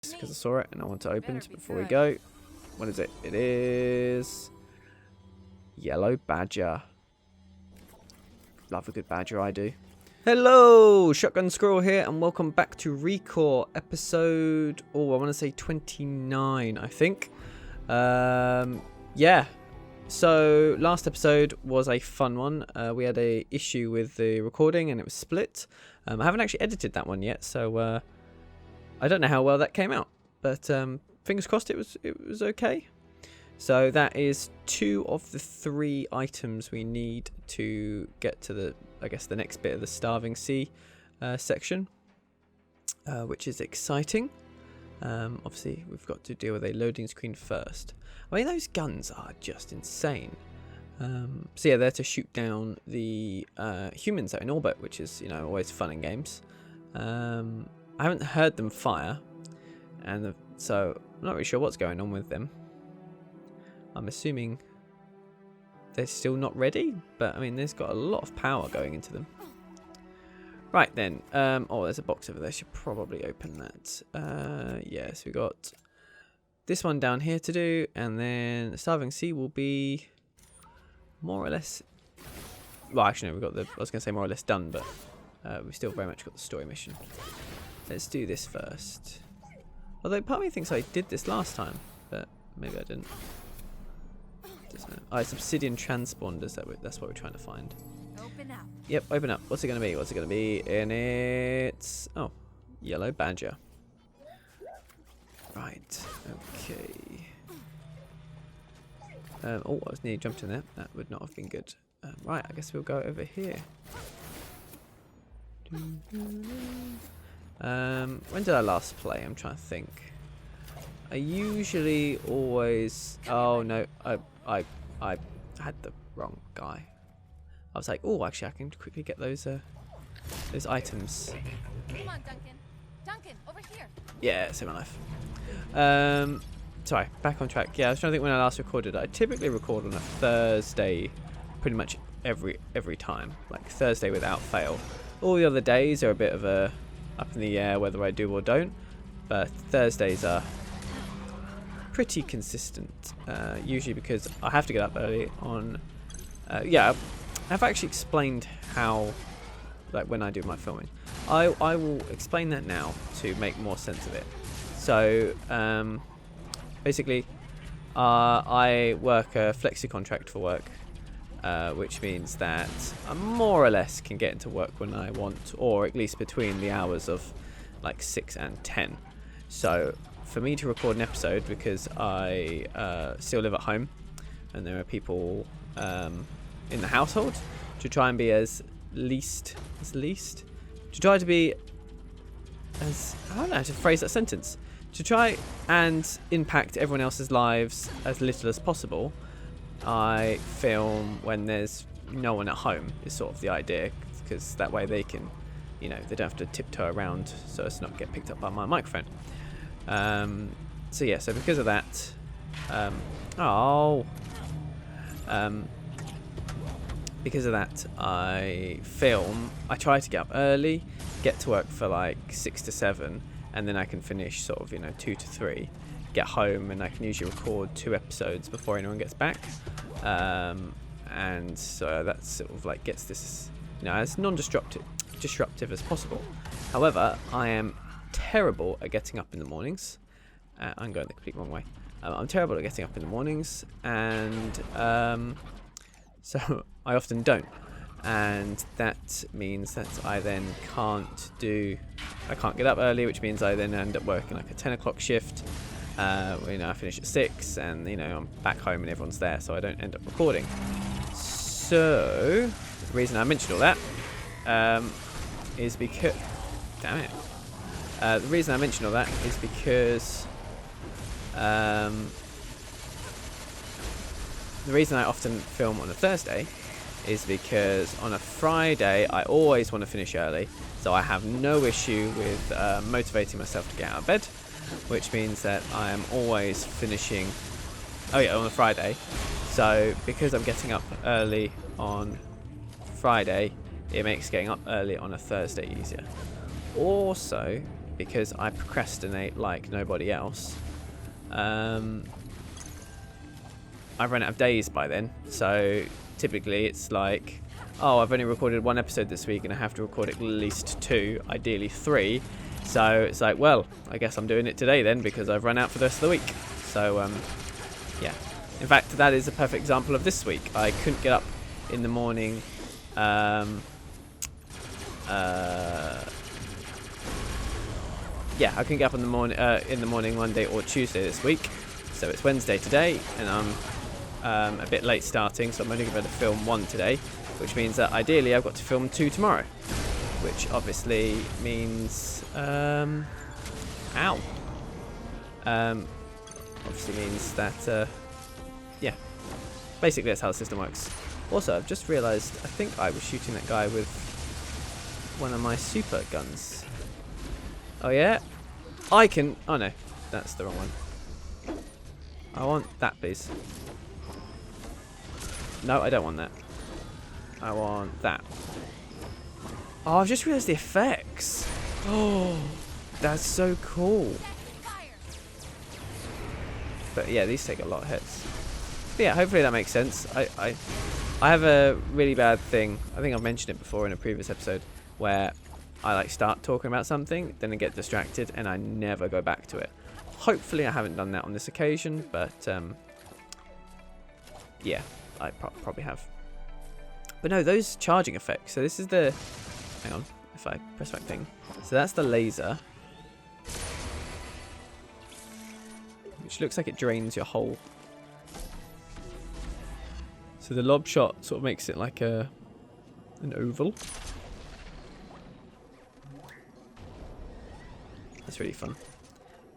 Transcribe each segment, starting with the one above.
because I saw it and I want to open it before we go. What is it? It is yellow badger. Love a good badger, I do. Hello, Shotgun Squirrel here, and welcome back to ReCore episode, I want to say 29, I think. Yeah. So last episode was a fun one. We had a issue with the recording and it was split. I haven't actually edited that one yet, so I don't know how well that came out, but fingers crossed it was okay. So that is 2 of the 3 items we need to get to the, I guess, the next bit of the Starving Sea section, which is exciting. Obviously, we've got to deal with a loading screen first. I mean, those guns are just insane. So yeah, they're to shoot down the humans that are in orbit, which is, you know, always fun in games. I haven't heard them fire, and so I'm not really sure what's going on with them. I'm assuming they're still not ready, but I mean, there's got a lot of power going into them. Right then, oh, there's a box over there. Should probably open that. Yeah, so we got this one down here to do, and then the Starving Sea will be more or less. Well, actually, no, we've got the. I was going to say more or less done, but we still very much got the story mission. Let's do this first. Although part of me thinks I did this last time, but maybe I didn't. Oh, it's obsidian transponders. That's what we're trying to find. Open up. Yep, open up. What's it going to be? What's it going to be? And it's... oh, yellow badger. Right, okay. Oh, I was nearly jumped in there. That would not have been good. Right, I guess we'll go over here. When did I last play? I'm trying to think. I usually always... oh, no. I had the wrong guy. I was like, oh, actually, I can quickly get those items. Come on, Duncan. Duncan, over here. Yeah, save my life. Sorry, back on track. Yeah, I was trying to think when I last recorded. I typically record on a Thursday, pretty much every time, like Thursday without fail. All the other days are a bit of a up in the air whether I do or don't, but Thursdays are pretty consistent. Usually because I have to get up early on. Yeah. I've actually explained how, like, when I do my filming, I will explain that now to make more sense of it. So basically I work a flexi contract for work, which means that I more or less can get into work when I want, or at least between the hours of like 6 and 10. So for me to record an episode, because I still live at home and there are people in the household, to try and be as least to try to be as, I don't know how to phrase that sentence, to try and impact everyone else's lives as little as possible. I film when there's no one at home is sort of the idea, because that way they can, you know, they don't have to tiptoe around so as to not get picked up by my microphone. So yeah, so because of that, because of that, I try to get up early, get to work for like 6 to 7, and then I can finish sort of, you know, 2 to 3, get home, and I can usually record 2 episodes before anyone gets back. And so that sort of like gets this, you know, as disruptive as possible. However, I am terrible at getting up in the mornings. I'm going the complete wrong way. I'm terrible at getting up in the mornings, and so I often don't, and that means that I then can't get up early, which means I then end up working like a 10 o'clock shift. You know, I finish at 6, and you know, I'm back home and everyone's there, so I don't end up recording. So the reason I mentioned all that is because, damn it. The reason I mentioned all that is because the reason I often film on a Thursday is because on a Friday I always want to finish early, so I have no issue with motivating myself to get out of bed, which means that I am always finishing on a Friday. So because I'm getting up early on Friday, it makes getting up early on a Thursday easier. Also, because I procrastinate like nobody else, I've run out of days by then. So typically it's like, oh, I've only recorded 1 episode this week and I have to record at least 2, ideally 3. So it's like, well, I guess I'm doing it today then because I've run out for the rest of the week. So yeah. In fact, that is a perfect example of this week. I couldn't get up in the morning. Yeah, I couldn't get up in the morning Monday or Tuesday this week. So it's Wednesday today, and I'm a bit late starting, so I'm only going to be able to film 1 today, which means that ideally I've got to film 2 tomorrow, which obviously means obviously means that yeah, basically that's how the system works. Also, I've just realised I think I was shooting that guy with one of my super guns. Oh yeah, I can. Oh no, that's the wrong one. I want that, please. No, I don't want that. I want that. Oh, I've just realised the effects. Oh, that's so cool. But yeah, these take a lot of hits. But yeah, hopefully that makes sense. I have a really bad thing. I think I've mentioned it before in a previous episode, where I like start talking about something, then I get distracted, and I never go back to it. Hopefully I haven't done that on this occasion, but yeah, I probably have. But no, those charging effects. So this is the... Hang on, if I press that thing. So that's the laser, which looks like it drains your whole... So the lob shot sort of makes it like an oval. That's really fun.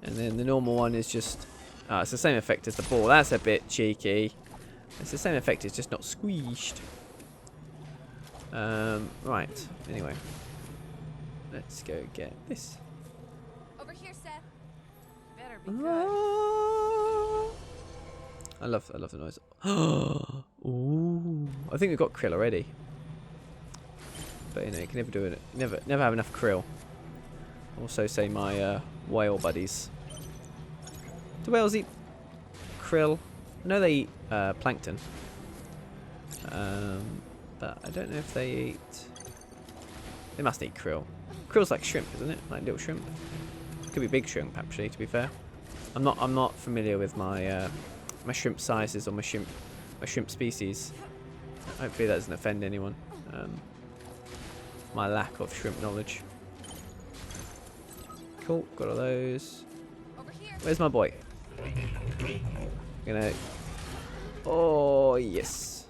And then the normal one is just... it's the same effect as the ball. That's a bit cheeky. It's the same effect, it's just not squeezed. Right, anyway. Let's go get this. Over here, Seth. Better be good. I love the noise. Ooh, I think we've got krill already. But you know, you can never do it. Never have enough krill. Also say my whale buddies. Do whales eat krill? No, they eat plankton. But I don't know if they eat... They must eat krill. Krill's like shrimp, isn't it? Like little shrimp. Could be big shrimp, actually, to be fair. I'm not familiar with my my shrimp sizes or my shrimp species. Hopefully that doesn't offend anyone. My lack of shrimp knowledge. Cool, got all those. Over here. Where's my boy? Gonna... Oh, yes.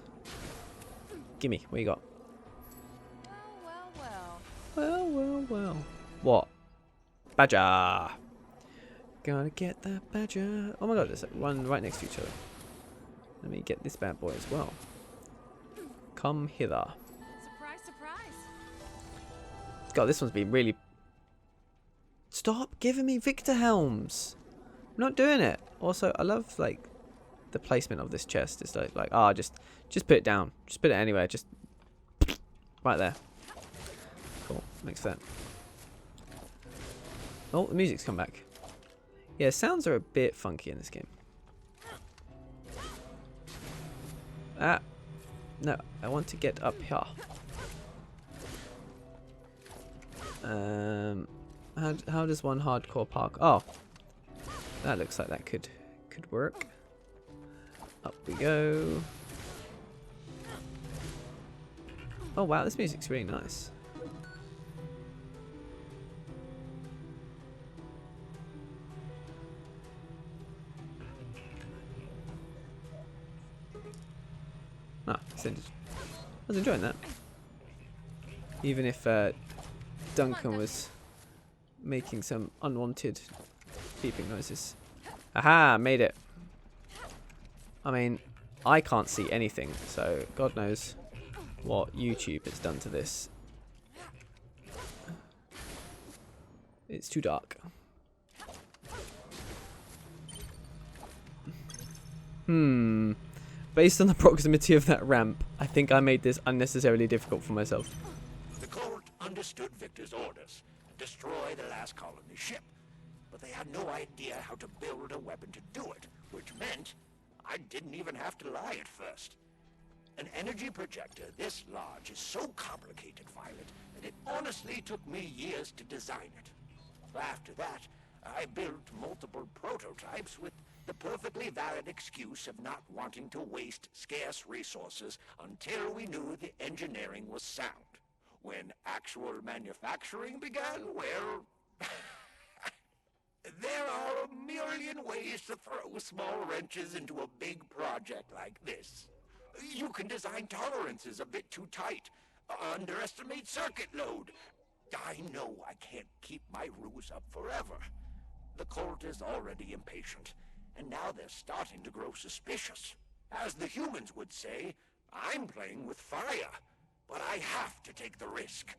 Gimme, what you got? Well. What? Badger! Gotta get that badger. Oh my god, there's one right next to each other. Let me get this bad boy as well. Come hither. Surprise, surprise. God, this one's been really... Stop giving me Victor Helms! I'm not doing it. Also, I love, like, the placement of this chest. It's like, just put it down. Just put it anywhere. Just right there. Cool. Makes sense. Oh, the music's come back. Yeah, sounds are a bit funky in this game. Ah. No, I want to get up here. How does one hardcore park? Oh. That looks like that could work. Up we go. Oh wow, this music's really nice. Ah, I was enjoying that. Even if Duncan was making some unwanted beeping noises. Aha, made it. I mean, I can't see anything, so God knows what YouTube has done to this. It's too dark. Based on the proximity of that ramp, I think I made this unnecessarily difficult for myself. The court understood Victor's orders and destroyed destroy the last colony ship. But they had no idea how to build a weapon to do it, which meant I didn't even have to lie at first. An energy projector this large is so complicated, Violet, that it honestly took me years to design it. After that, I built multiple prototypes with the perfectly valid excuse of not wanting to waste scarce resources until we knew the engineering was sound. When actual manufacturing began, well, there are a million ways to throw small wrenches into a big project like this. You can design tolerances a bit too tight, underestimate circuit load. I know I can't keep my ruse up forever. The cult is already impatient, and now they're starting to grow suspicious. As the humans would say, I'm playing with fire, but I have to take the risk.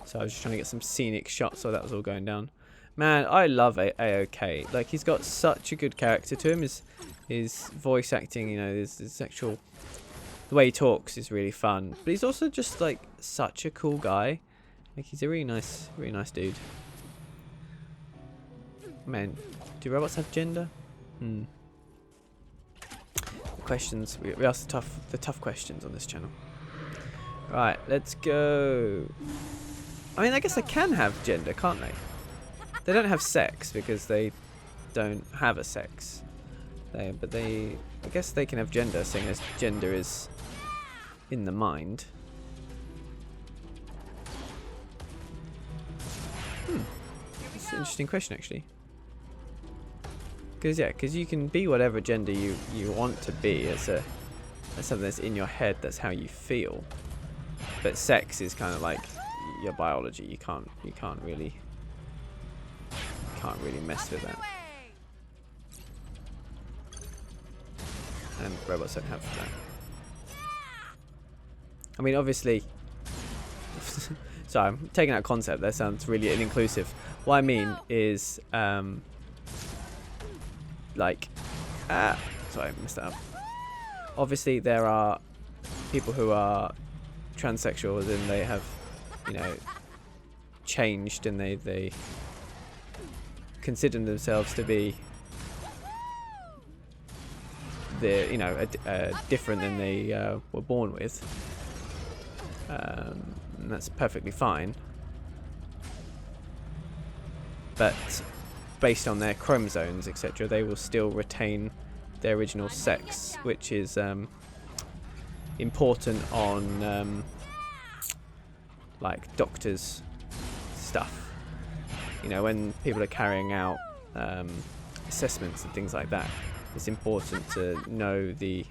So I was just trying to get some scenic shots so that was all going down. Man, I love AOK. Like, he's got such a good character to him. His voice acting, you know, his actual... The way he talks is really fun. But he's also just, like, such a cool guy. Like, he's a really nice dude. Man, do robots have gender? The questions. We ask the tough questions on this channel. Right, let's go. I mean, I guess they can have gender, can't they? They don't have sex because they don't have a sex. I guess they can have gender, seeing as gender is in the mind. That's an interesting question, actually. Because you can be whatever gender you want to be. That's something that's in your head. That's how you feel. But sex is kind of like your biology. You can't really mess with that. And robots don't have that. I mean, obviously. Sorry, I'm taking out concept. That sounds really inclusive. What I mean is, sorry, I messed that up. Obviously, there are people who are transsexuals and they have, you know, changed and they consider themselves to be different than they were born with. And that's perfectly fine. But based on their chromosomes, etc., they will still retain their original sex, which is important on like doctors' stuff. You know, when people are carrying out assessments and things like that, it's important to know the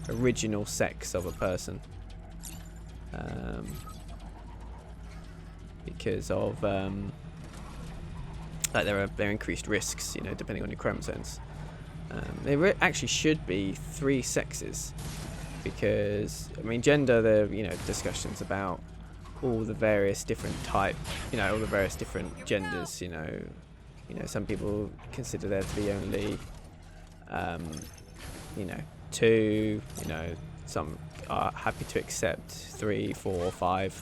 original sex of a person, because of like there are increased risks, you know, depending on your chromosomes. There actually should be 3 sexes, because I mean, gender, there are, you know, discussions about all the various different all the various different genders. You know, some people consider there to be only 2. You know, some are happy to accept 3, 4, 5,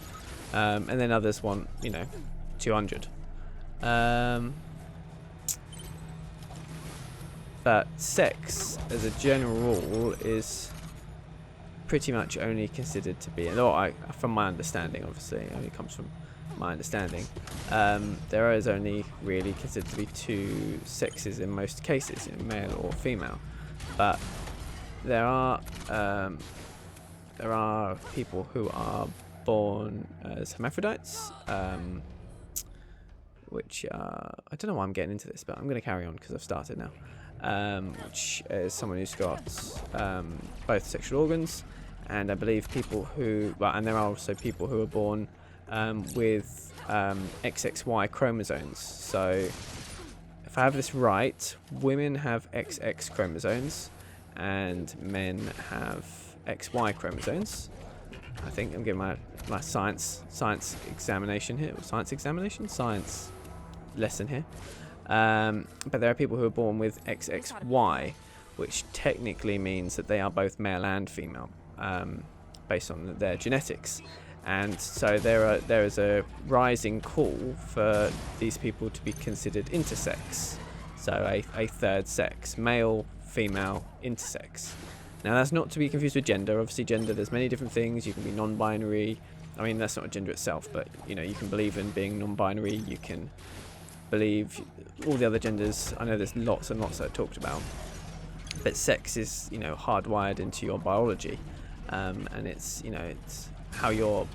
and then others want 200. But sex, as a general rule, is pretty much only considered to be, from my understanding, obviously, it only comes from my understanding, there is only really considered to be 2 sexes in most cases, male or female. But there are people who are born as hermaphrodites, which I don't know why I'm getting into this, but I'm going to carry on because I've started now. Which is someone who's got both sexual organs, and I believe people who, and there are also people who are born with XXY chromosomes. So if I have this right, women have XX chromosomes and men have XY chromosomes. I think I'm giving my science examination here, science lesson here. But there are people who are born with XXY, which technically means that they are both male and female, based on their genetics. And so there is a rising call for these people to be considered intersex. So a third sex, male, female, intersex. Now that's not to be confused with gender. Obviously gender, there's many different things. You can be non-binary. I mean, that's not a gender itself, but you know, you can believe in being non-binary. You can believe all the other genders. I know there's lots and lots that are talked about. But sex is, you know, hardwired into your biology. And it's, you know, it's how you're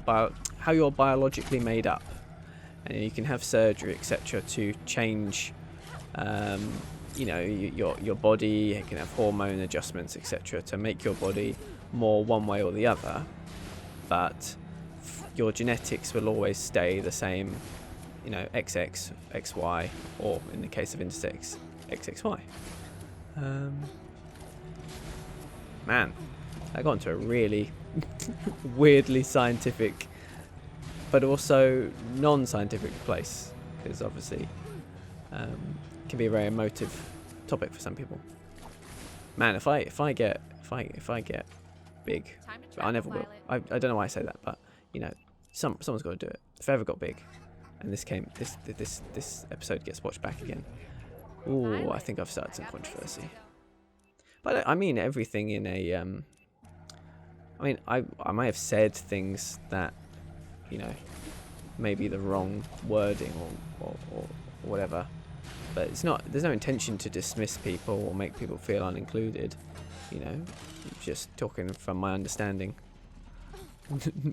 how you're biologically made up. And you can have surgery, etc., to change you know, your body. You can have hormone adjustments, etc., to make your body more one way or the other, but your genetics will always stay the same, you know, XX, XY, or in the case of intersex, XXY. Man, I got into a really weirdly scientific but also non-scientific place, because obviously can be a very emotive topic for some people. Man, if I get big, I never will. I don't know why I say that, but you know, someone's got to do it. If I ever got big, and this episode gets watched back again, ooh, I think I've started some controversy. But I mean everything in a I mean I might have said things that, you know, maybe the wrong wording or whatever. But it's not. There's no intention to dismiss people or make people feel unincluded. You know, just talking from my understanding.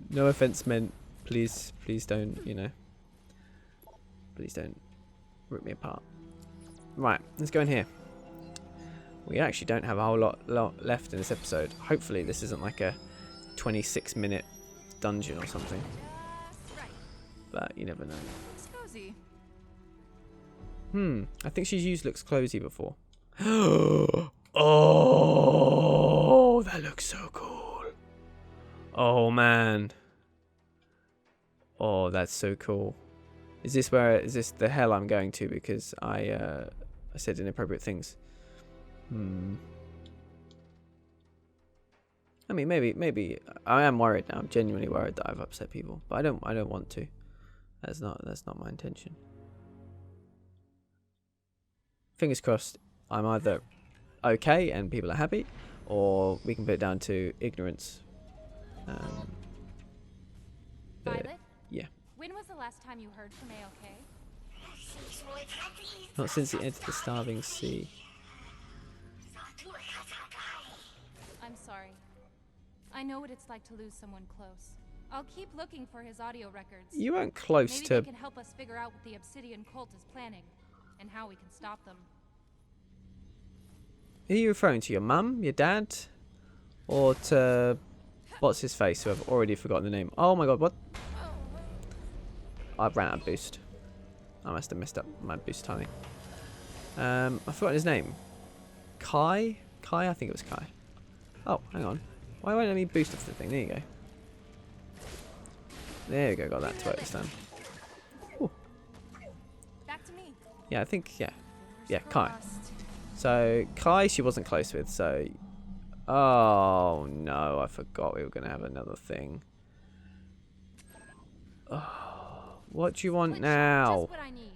No offense meant. Please don't. You know. Please don't rip me apart. Right, let's go in here. We actually don't have a whole lot left in this episode. Hopefully, this isn't like a 26-minute dungeon or something. But you never know. It's cozy. I think she's used looks closey before. Oh, that looks so cool. Oh man. Oh, that's so cool. Is this the hell I'm going to because I said inappropriate things? I mean, maybe I am worried now. I'm genuinely worried that I've upset people, but I don't want to. That's not my intention. Fingers crossed I'm either okay and people are happy, or we can put it down to ignorance. Violet? Yeah. When was the last time you heard from AOK? Not since he entered the starving sea. I'm sorry. I know what it's like to lose someone close. I'll keep looking for his audio records. You weren't close Maybe to... they can help us figure out what the Obsidian cult is planning, and how we can stop them. Are you referring to your mum, your dad, or to... what's his face, who I've already forgotten the name? Oh my god, what? I ran out of boost. I must have messed up my boost timing. I've forgotten his name. Kai? Kai? I think it was Kai. Oh, hang on. Why won't it let me boost off the thing? There you go. There we go, got that to work this time. Ooh. Back to me. Yeah, I think, yeah. Yeah, Kai. So, Kai she wasn't close with, so... Oh, no, I forgot we were going to have another thing. Oh, what do you want now? Just what I need.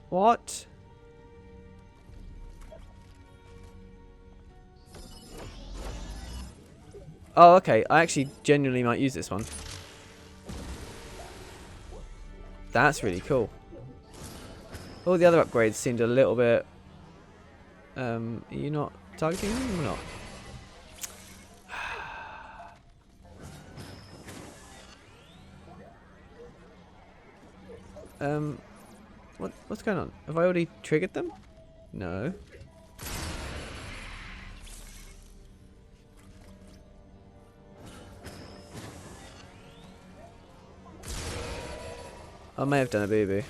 What? Oh, okay. I actually genuinely might use this one. That's really cool. All the other upgrades seemed a little bit... are you not targeting them or not? What's going on? Have I already triggered them? No. I may have done a boo-boo.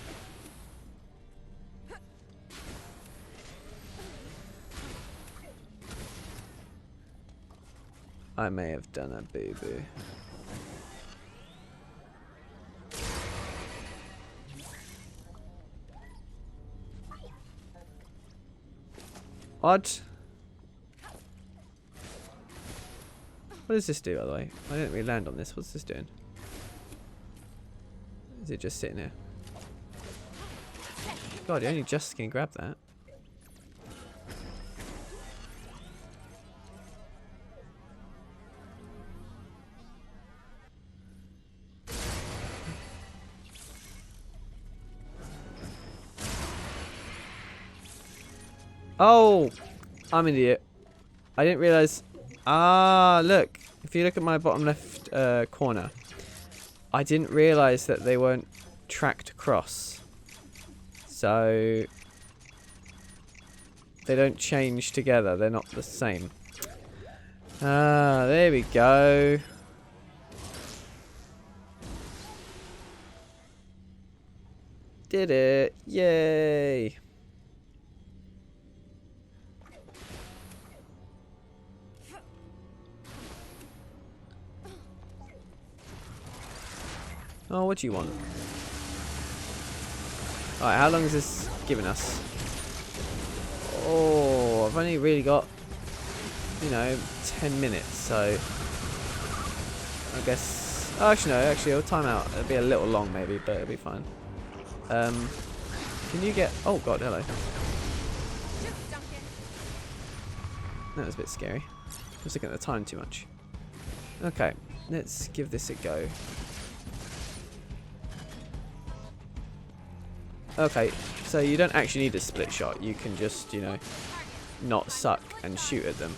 I may have done a boo-boo. Odd. What does this do, by the way? I didn't really land on this. What's this doing? Is it just sitting here? God, you only just can grab that. Oh! I'm an idiot. I didn't realise. Ah, look. If you look at my bottom left corner, I didn't realise that they weren't tracked across. So they don't change together. They're not the same. Ah, there we go. Did it. Yay. Oh, what do you want? Alright, how long is this giving us? Oh, I've only really got, you know, 10 minutes, so I guess... Oh, actually, no, actually, it'll time out. It'll be a little long, maybe, but it'll be fine. Can you get... Oh, God, hello. That was a bit scary. I was looking at the time too much. Okay, let's give this a go. Okay, so you don't actually need a split shot. You can just, you know, not suck and shoot at them.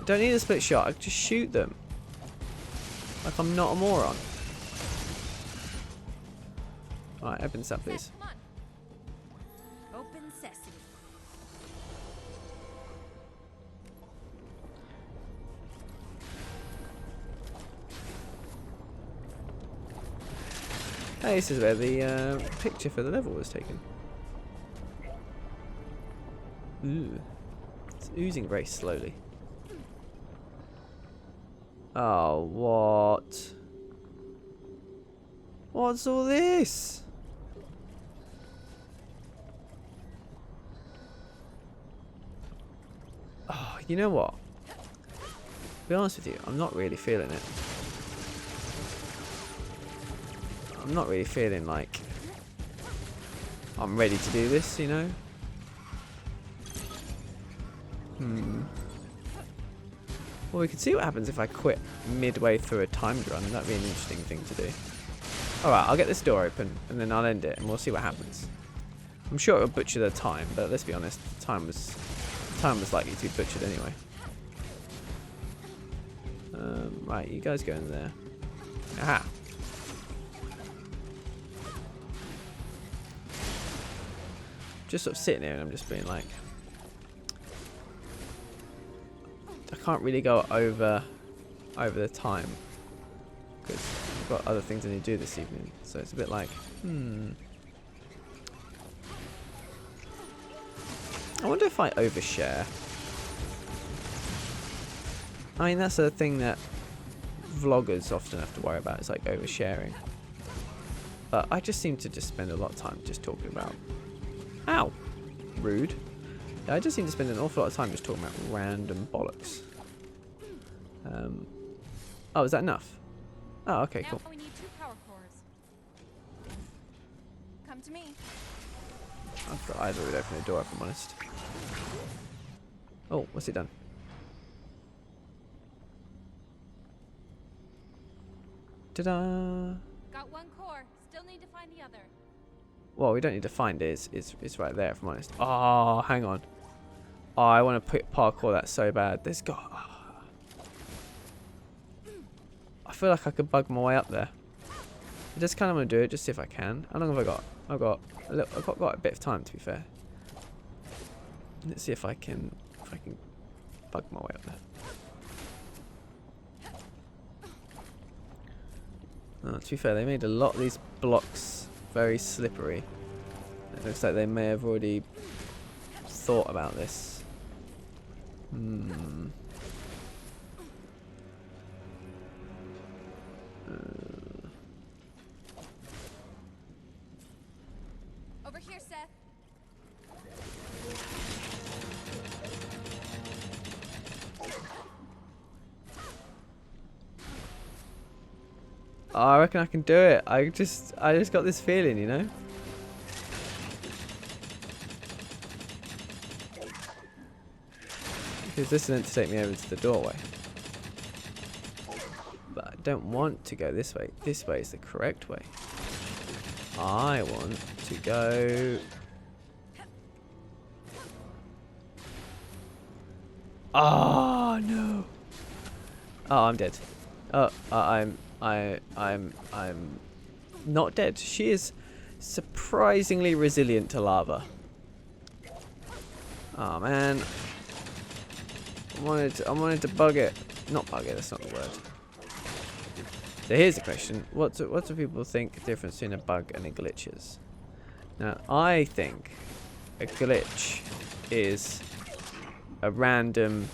You don't need a split shot. I just shoot them. Like I'm not a moron. Alright, open this up, please. Open sesame. Hey, this is where the picture for the level was taken. Ooh. It's oozing very slowly. Oh, what? What's all this? Oh, you know what? To be honest with you, I'm not really feeling it. I'm not really feeling like I'm ready to do this, you know? Well, we can see what happens if I quit midway through a timed run. That'd be an interesting thing to do. Alright, I'll get this door open and then I'll end it and we'll see what happens. I'm sure it'll butcher the time, but let's be honest, time was likely to be butchered anyway. Right, you guys go in there. Aha! Just sort of sitting here and I'm just being like, I can't really go over the time because I've got other things I need to do this evening, so it's a bit like, I wonder if I overshare. I mean, that's a thing that vloggers often have to worry about, it's like oversharing. But I just seem to just spend a lot of time just talking about... Ow! Rude. Yeah, I just seem to spend an awful lot of time just talking about random bollocks. Oh, is that enough? Oh, okay, cool. Now we need 2 power cores. Come to me. I thought I'd already opened the door, if I'm honest. Oh, what's it done? Ta-da! Got 1 core. Still need to find the other. Well, we don't need to find it. It's right there, if I'm honest. Oh, hang on. Oh, I want to put parkour that so bad. There's got... Oh. I feel like I could bug my way up there. I just kind of want to do it, just see if I can. How long have I got? I've got a bit of time, to be fair. Let's see if I can bug my way up there. Oh, to be fair, they made a lot of these blocks very slippery. It looks like they may have already thought about this. Over here, Seth. Oh, I reckon I can do it. I just got this feeling, you know. Because this is meant to take me over to the doorway. But I don't want to go this way. This way is the correct way. I want to go... Oh, no. Oh, I'm dead. Oh, I'm not dead. She is surprisingly resilient to lava. Oh, man. I wanted to bug it. Not bug it, that's not the word. So here's the question. What do people think the difference between a bug and a glitch is? Now, I think a glitch is a random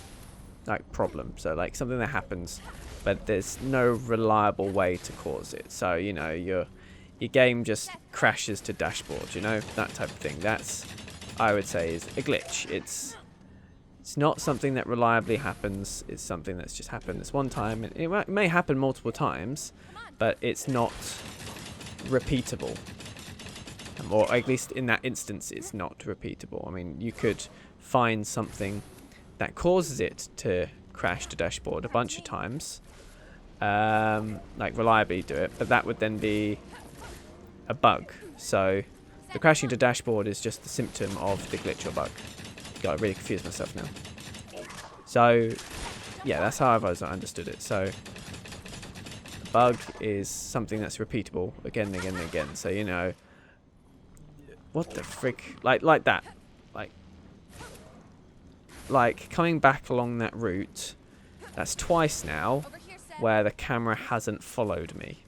like problem. So like something that happens, but there's no reliable way to cause it. So, you know, your game just crashes to dashboard, you know, that type of thing. That's, I would say, is a glitch. It's not something that reliably happens. It's something that's just happened this one time. It may happen multiple times, but it's not repeatable. Or at least in that instance, it's not repeatable. I mean, you could find something that causes it to crash to dashboard a bunch of times, like reliably do it, but that would then be a bug. So the crashing to dashboard is just the symptom of the glitch or bug. God, I really confused myself now. So, yeah, that's how I've always understood it. So, a bug is something that's repeatable again and again and again. So, you know, what the frick? Like that. Like coming back along that route, that's twice now where the camera hasn't followed me.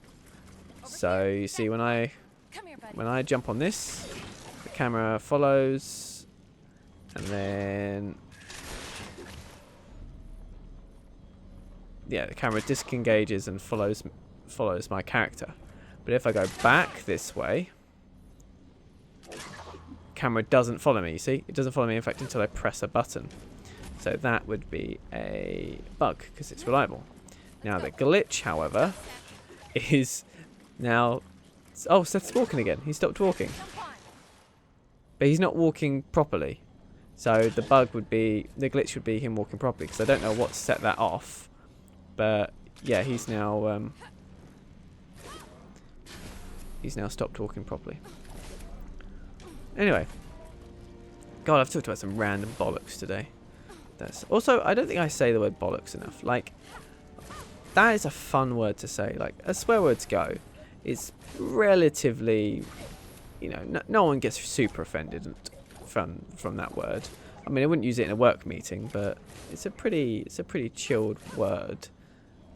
So, you see, when I jump on this, the camera follows. And then, yeah, the camera disengages and follows my character. But if I go back this way, camera doesn't follow me. You see, it doesn't follow me, in fact, until I press a button. So that would be a bug because it's reliable. Now the glitch, however, is now. Oh, Seth's walking again. He stopped walking, but he's not walking properly. So the bug would be, the glitch would be him walking properly, because I don't know what set that off. But yeah, he's now stopped walking properly. Anyway, God, I've talked about some random bollocks today. That's also, I don't think I say the word bollocks enough. Like, that is a fun word to say. Like, as swear words go, it's relatively, you know, no one gets super offended from that word. I mean, I wouldn't use it in a work meeting, but it's a pretty chilled word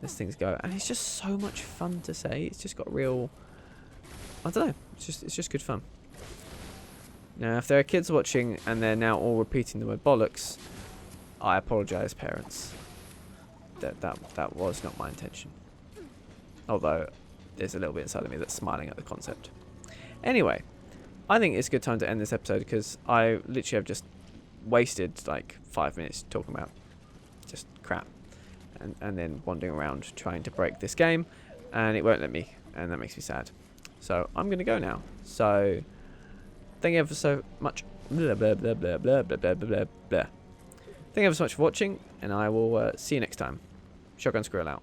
as things go, and it's just so much fun to say. It's just got real, I don't know, it's just good fun. Now, if there are kids watching and they're now all repeating the word bollocks, I apologise, parents. That was not my intention. Although there's a little bit inside of me that's smiling at the concept. Anyway, I think it's a good time to end this episode because I literally have just wasted like 5 minutes talking about just crap and then wandering around trying to break this game, and it won't let me, and that makes me sad. So I'm going to go now. So thank you ever so much. Blah, blah, blah, blah, blah, blah, blah, blah, blah. Thank you ever so much for watching, and I will see you next time. Shotgun Squirrel out.